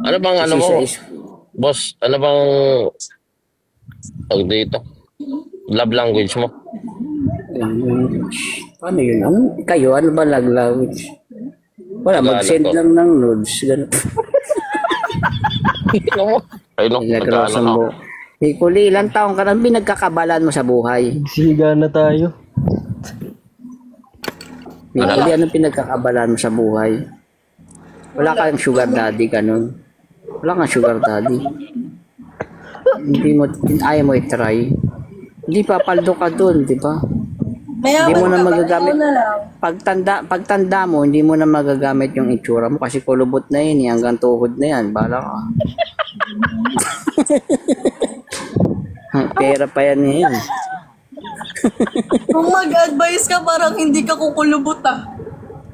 Ano bang ano Kasi mo, sa boss? Ano bang tawag dito? Love language mo? language. Paano yun? Kayo, ano ba language? Wala, Tagalog mag-send ko. lang ng nudes. Ganun. Ano mo? Ay no, nagkaano Nag-rosan na. mo. Hikuli, ilang taong ka nang pinagkakabalan mo sa buhay? Siga na tayo. Ano Hikuli, na? anong pinagkakabalan mo sa buhay? Wala kang sugar daddy, ganun. Wala kang sugar daddy. Hindi mo, ayaw mo i-try. Hindi papaldo ka dun, di ba? Hindi mo Mayaman na ka ba? Ikaw magagamit. na lang. Pagtanda mo, hindi mo na magagamit yung itsura mo kasi kulubot na yun, hanggang tuhod na yan. Bala ka. Pera pa yan ngayon. Kung mag-advise ka, parang hindi ka kukulubot ah.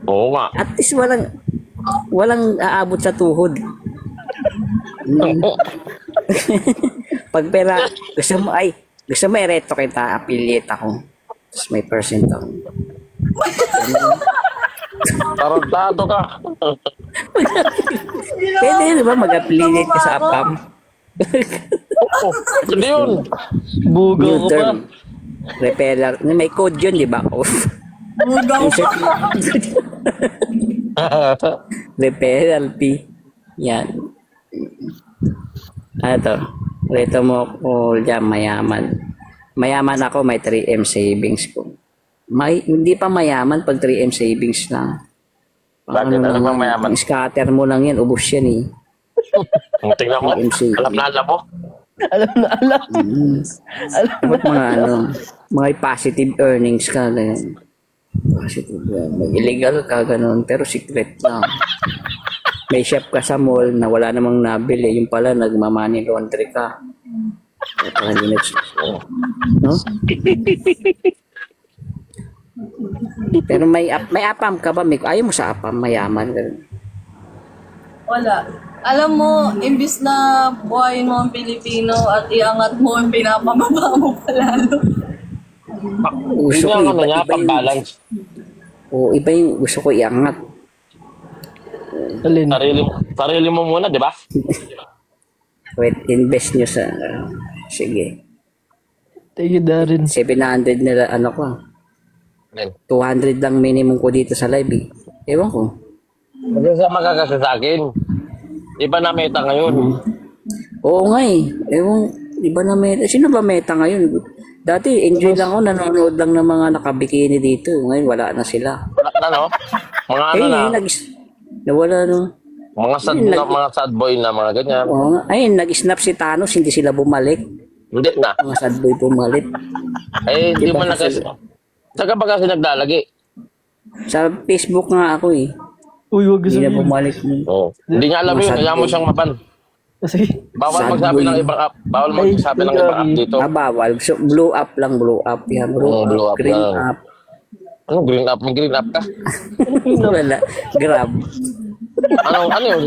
Oo nga. At least walang aabot sa tuhod. Pag pera, gusto mo ereto kita, affiliate ako. Tapos may percent ako. Tarantado ka. Pwede, di ba mag-affiliate ka sa APAM? Oo. Hindi yun. Bugaw New ko pa. term. Repeller. May code yun, di ba? Bugaw ka. Referral fee. Yan. Ano to? Rito mo ko dyan, mayaman. Mayaman ako, may 3M savings ko. Hindi pa mayaman pag 3M savings lang. Bakit? Ano bang mayaman? Scatter mo lang yan, ubos yan eh. Tingnan mo. 3M savings. Alam na alam mo. Alam na alam. Dapat mga mga positive earnings ka. Ganyan. Positive. Illegal ka, ganun. Pero secret lang. May shop ka sa mall na wala namang nabili. Yung pala, nagmamoney laundry ka. No? Pero may apam ka ba? Ayaw mo sa apam, mayaman. Ganun. Wala. Alam mo, imbis na buhayin mo ang Pilipino at iangat mo ang pinapamaba mo palalo. Hindi Gusto ko ang ano niya, iba yung, pag-balance. iba yung gusto ko iangat. Alin? Sarili mo muna, di ba? Wait, invest nyo sa, sige, Thank you, Darren. 700 nila, ano ko, Ayun. 200 lang minimum ko dito sa live eh. Ewan ko. Kasi sa magkakasa sa akin, iba na meta ngayon. Oo nga eh. Ewan, iba na meta. Sino ba meta ngayon? Dati, enjoy lang ako, nanonood lang ng mga nakabikini dito. Ngayon, wala na sila. Wala na, no? Mga ano na, nawala no. mga sad boy na mga ganyan. Oo nga. Ay, nag-snap si Thanos, hindi sila bumalik. Hindi na. Mga sad boy bumalik. Eh, hindi Diba mo na kasi. Saka ba kasi naglalagi? Sa Facebook nga ako eh. Uy, wag Hindi na sabihin. bumalik. Oo. Hindi niya alam Mga yun, sad kaya mo boy. siyang maban. Kasi, Bawal Sad magsabi boy. ng ibang app. Bawal magsabi ng ibang app dito. Bawal. So, blow up lang, blow up. Yan, blow Oo, blow up. up Green lang. up. Ano, green up? May green up ka? Wala. Grab. Ano yun?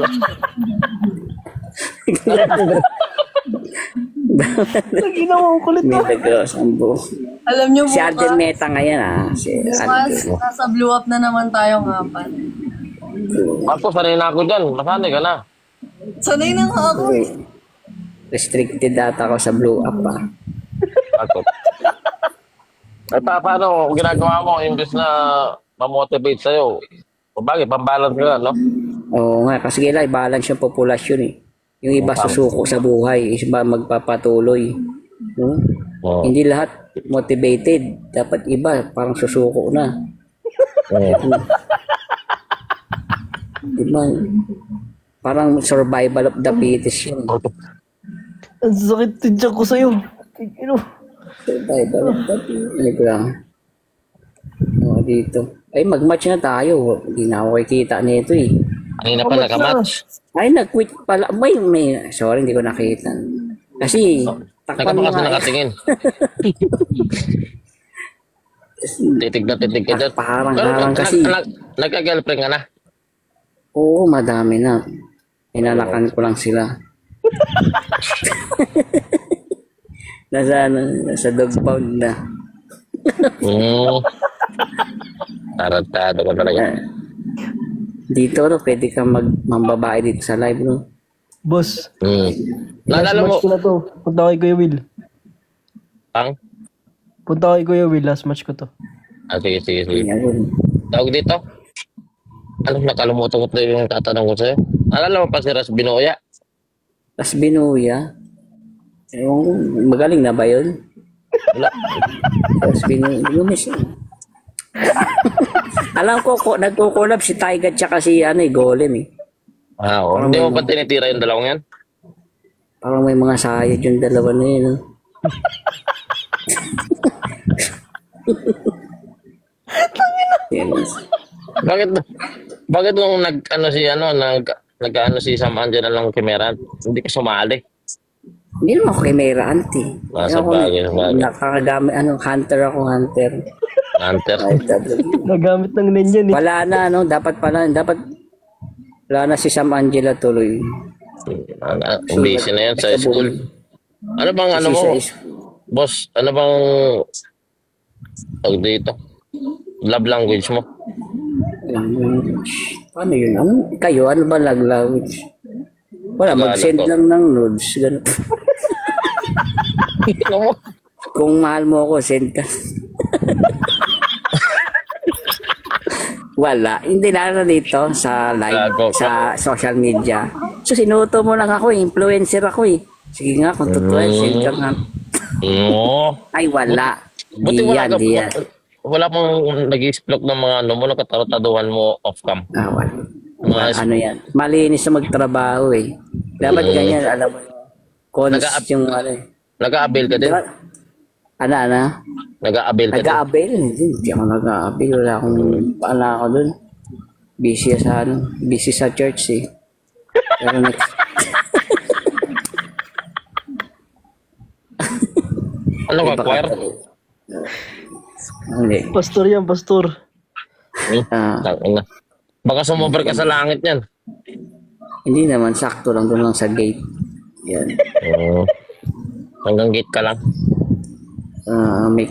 ginawa ko kulit May na. dagos ang buo. Alam nyo Si Arden bukas, Meta ngayon ah. Si bukas, Arden. nasa blue up na naman tayo ngapan. Ako, sanay na ako dyan. Masanay ka na. Sanay na nga ako eh. Restricted data ako sa blow up ah. Ako. At paano ginagawa mo imbes na ma-motivate sa'yo? O bakit? Pambalance ka, no? Oo nga. Kasi kailangan i-balance yung populasyon eh. Yung iba Tama. susuko sa buhay. Iba magpapatuloy. No? Oo. Hindi lahat motivated. Dapat iba parang susuko na. Oo. Diba? Parang survival of the fittest yun. Ang sakit tidyak ko sa'yo. Ino. Survival of the fittest. Ano ko lang. Dito. Ay, mag-match na tayo. Hindi na ako kikita nito eh. Kanina pa nakamatch. Ay, nag-quit pala. May. Sorry, hindi ko nakita. Kasi, takpan mo Nagkapakas na nga. nakatingin. Titig na titig ka dyan. Parang Pero harang kasi. nagka-girlfriend ka na. Oo, madami na. Inalakan ko lang sila. Nasa dog pound na. Tarantado ka talaga. Dito, no, pwede kang mambabae dito sa live, no? Boss, Naalala last mo, match ko na to. Punta kay Kuya Will. ang? Punta kay Kuya Will, last match ko to. Sige, sige, sige. Yan. Tawag dito. Ano, nakalimutan ko na yung tatanong ko sa'yo. Naalala mo pa si Ras Binoya? Tapos binuya. Ewan ko, magaling na ba yun? Wala. Tapos binumis yun. Alam ko, nagkukulab si Tiger tsaka si Golem eh. Ah, oo. Hindi mo ba tinitira yung dalawang yan? Parang may mga sayad yung dalawa na yun. No? Yan. Bakit nung nag-ano si Sam Angela ng Kimeran, hindi ka sumali? Hindi naman ako kay Mayra Auntie. Sa bagay, sa bagay. Nakakagamit, hunter ako, hunter. Hunter. Nagamit ng nen yan eh. Wala na, dapat wala na si Sam Angela tuloy. Busy na yan sa school. Ano bang ano mo? Boss, ano bang tawag dito? Love language mo? Language. Paano yun? Ano ba love language? Wala, Tagalog mag-send ko. lang ng nudes. Ganun. Kung mahal mo ako, send ka. Wala. Hindi na dito sa live, Gago. sa social media. So, sinuto mo lang ako, influencer ako eh. Sige nga, kung totoo, send ka nga. Oo. Ay, wala. Buti Di yan, di yan. wala pang nag-explore ng mga ano mo, nagkatarutaduhan mo off-cam. Wala. Mga Ano yan? Malinis na magtrabaho eh. Dapat ganyan, alam mo. Cons yung ano eh. nag-a-avail ka din? Diba? Ano? Nag-a-avail ka din? Nag-a-avail? Hindi ako nag-a-avail. Wala akong paala ako dun. Busy sa church eh. Pero next. Ano ka, choir? Hindi. Pastor yan, pastor. Tangina. Baka sumobra ka sa langit yan. Hindi naman, sakto lang doon lang sa gate. Yan. Oo. Hanggang gate ka lang. May